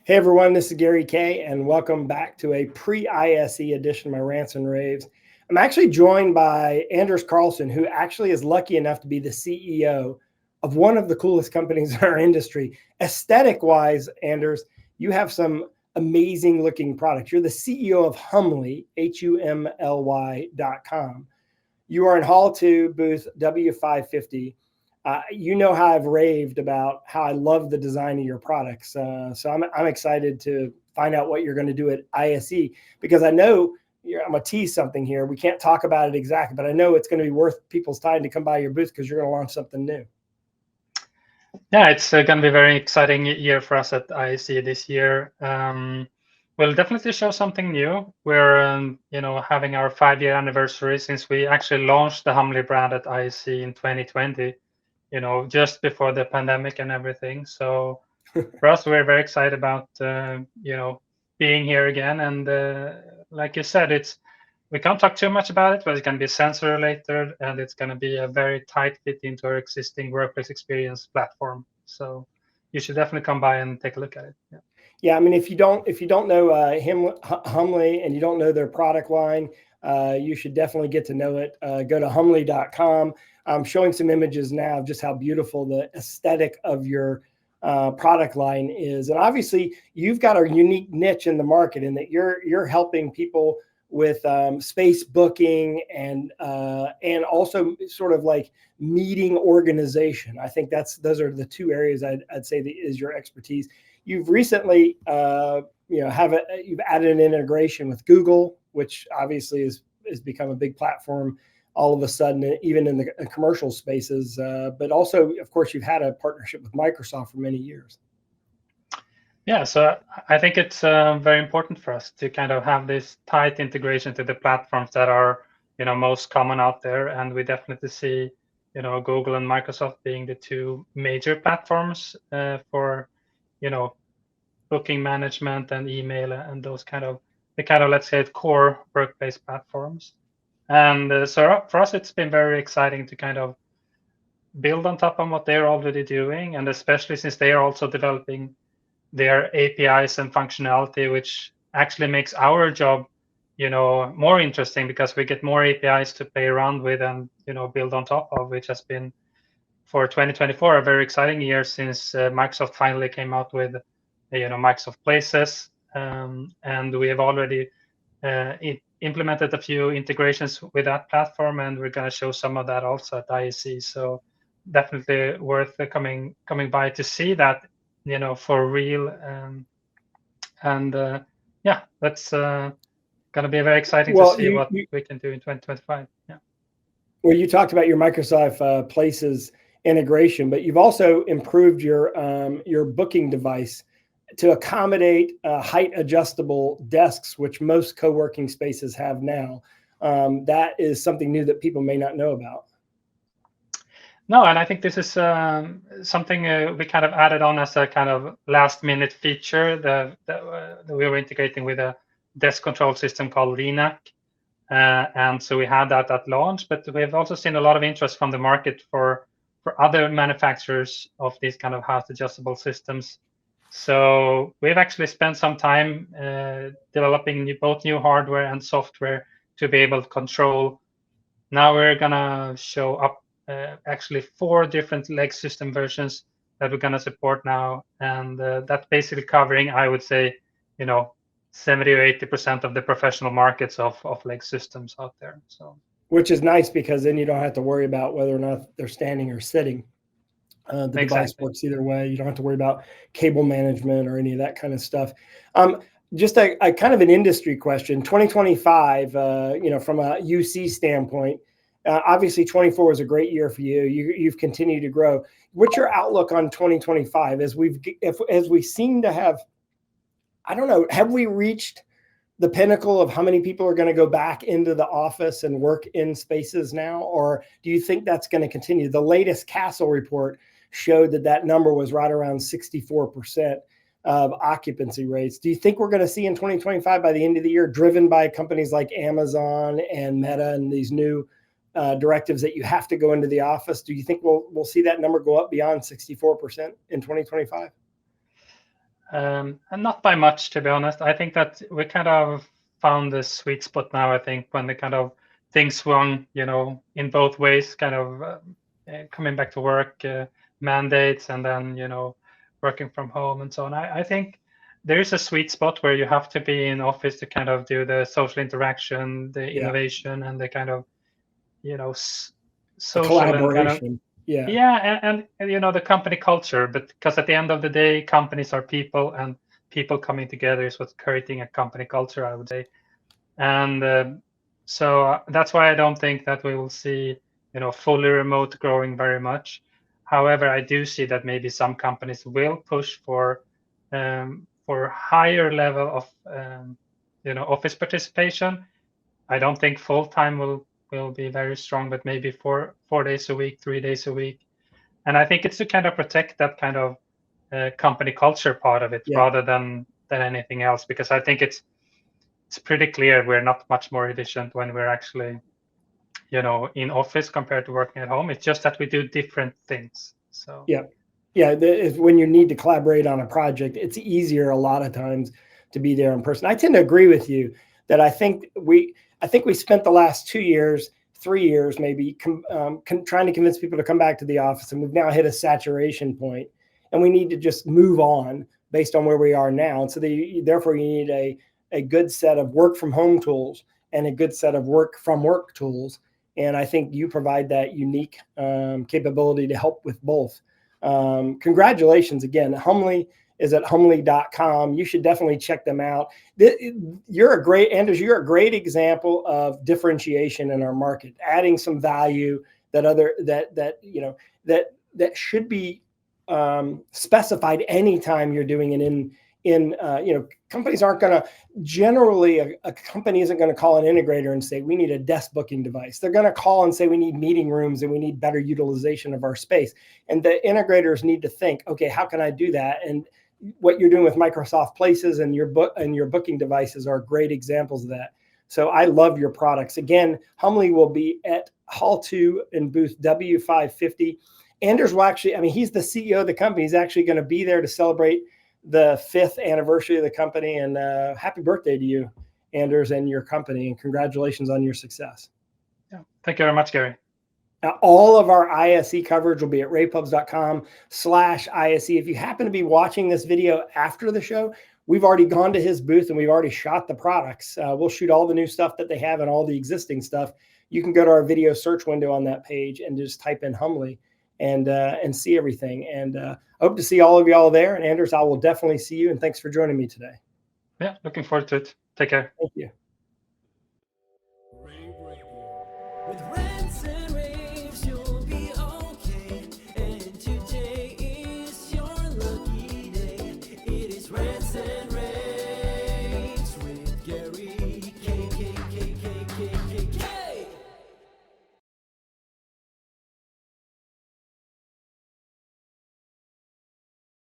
Hey everyone, this is Gary K, and welcome back to a pre-ISE edition of my Rants and Raves. I'm actually joined by Anders Karlsson, who actually is lucky enough to be the CEO of one of the coolest companies in our industry. Aesthetic-wise, Anders, you have some amazing looking products. You're the CEO of Humly, HUMLY.com. You are in Hall 2, booth W550. You know how I've raved about how I love the design of your products. So I'm excited to find out what you're going to do at ISE, because I know I'm going to tease something here. We can't talk about it exactly, but I know it's going to be worth people's time to come by your booth because you're going to launch something new. Yeah, it's going to be a very exciting year for us at ISE this year. We'll definitely show something new. We're having our 5-year anniversary since we actually launched the Humly brand at ISE in 2020. Just before the pandemic and everything. So for us, we're very excited about, being here again. And like you said, we can't talk too much about it, but it's going to be sensor related, and it's going to be a very tight fit into our existing workplace experience platform. So you should definitely come by and take a look at it. Yeah, I mean, if you don't know Humly and you don't know their product line, you should definitely get to know it. Go to humly.com. I'm showing some images now of just how beautiful the aesthetic of your product line is. And obviously, you've got a unique niche in the market in that you're helping people with space booking and also sort of like meeting organization. I think those are the two areas I'd say that is your expertise. You've recently you've added an integration with Google, which obviously has become a big platform all of a sudden, even in the commercial spaces. But also, of course, you've had a partnership with Microsoft for many years. Yeah, so I think it's very important for us to kind of have this tight integration to the platforms that are, most common out there. And we definitely see, Google and Microsoft being the two major platforms for, booking management and email and those let's say, core workplace platforms. And so for us, it's been very exciting to kind of build on top of what they're already doing, and especially since they are also developing their APIs and functionality, which actually makes our job, more interesting because we get more APIs to play around with and, build on top of, which has been for 2024 a very exciting year since Microsoft finally came out with, Microsoft Places, and we have already implemented a few integrations with that platform, and we're going to show some of that also at ISE. So definitely worth coming by to see that, for real. That's going to be very exciting to see what we can do in 2025. Yeah. Well, you talked about your Microsoft Places integration, but you've also improved your booking device to accommodate height adjustable desks, which most co-working spaces have now. That is something new that people may not know about. No, and I think this is something we kind of added on as a kind of last minute feature that we were integrating with a desk control system called Linac. And so we had that at launch, but we've also seen a lot of interest from the market for other manufacturers of these kind of height adjustable systems. So we've actually spent some time developing both new hardware and software to be able to control. Now we're gonna show up actually 4 different leg system versions that we're gonna support now, and that's basically covering, I would say, 70 or 80% of the professional markets of leg systems out there. So, which is nice because then you don't have to worry about whether or not they're standing or sitting. The device works either way. You don't have to worry about cable management or any of that kind of stuff. Just a kind of an industry question. 2025, from a UC standpoint, obviously 24 was a great year for you. You've continued to grow. What's your outlook on 2025 as we seem to have? I don't know. Have we reached the pinnacle of how many people are going to go back into the office and work in spaces now, or do you think that's going to continue? The latest Castle report showed that number was right around 64% of occupancy rates. Do you think we're going to see in 2025 by the end of the year, driven by companies like Amazon and Meta and these new directives that you have to go into the office. Do you think we'll see that number go up beyond 64% in 2025? And not by much, to be honest. I think that we kind of found the sweet spot now. I think when the kind of things swung, in both ways, kind of coming back to work, mandates, and then working from home and so on. I think there is a sweet spot where you have to be in office to kind of do the social interaction, the innovation, and the kind of social and kind of and the company culture. But because at the end of the day, companies are people, and people coming together is what's creating a company culture, I would say. And so that's why I don't think that we will see fully remote growing very much. However, I do see that maybe some companies will push for higher level of office participation. I don't think full time will be very strong, but maybe 4 days a week, 3 days a week. And I think it's to kind of protect that kind of company culture part of it rather than anything else, because I think it's pretty clear we're not much more efficient when we're actually in office compared to working at home. It's just that we do different things. So when you need to collaborate on a project, it's easier a lot of times to be there in person. I tend to agree with you that I think we spent the last 2 years, 3 years maybe trying to convince people to come back to the office, and we've now hit a saturation point, and we need to just move on based on where we are now. And so therefore you need a good set of work from home tools and a good set of work from work tools. And I think you provide that unique capability to help with both. Congratulations again. Humley is at humley.com. You should definitely check them out. Anders, you're a great example of differentiation in our market, adding some value that should be specified anytime you're doing it companies aren't going to generally, a company isn't going to call an integrator and say, we need a desk booking device. They're going to call and say, we need meeting rooms and we need better utilization of our space. And the integrators need to think, okay, how can I do that? And what you're doing with Microsoft Places and your booking devices are great examples of that. So I love your products. Again, Humley will be at Hall 2 in booth W550. Anders will actually, he's the CEO of the company. He's actually going to be there to celebrate the 5th anniversary of the company. And happy birthday to you, Anders, and your company. And congratulations on your success. Yeah. Thank you very much, Gary. All of our ISE coverage will be at ravepubs.com/ISE. If you happen to be watching this video after the show, we've already gone to his booth and we've already shot the products. We'll shoot all the new stuff that they have and all the existing stuff. You can go to our video search window on that page and just type in Humley and see everything. And I hope to see all of y'all there. And Anders, I will definitely see you. And thanks for joining me today. Yeah, looking forward to it. Take care. Thank you.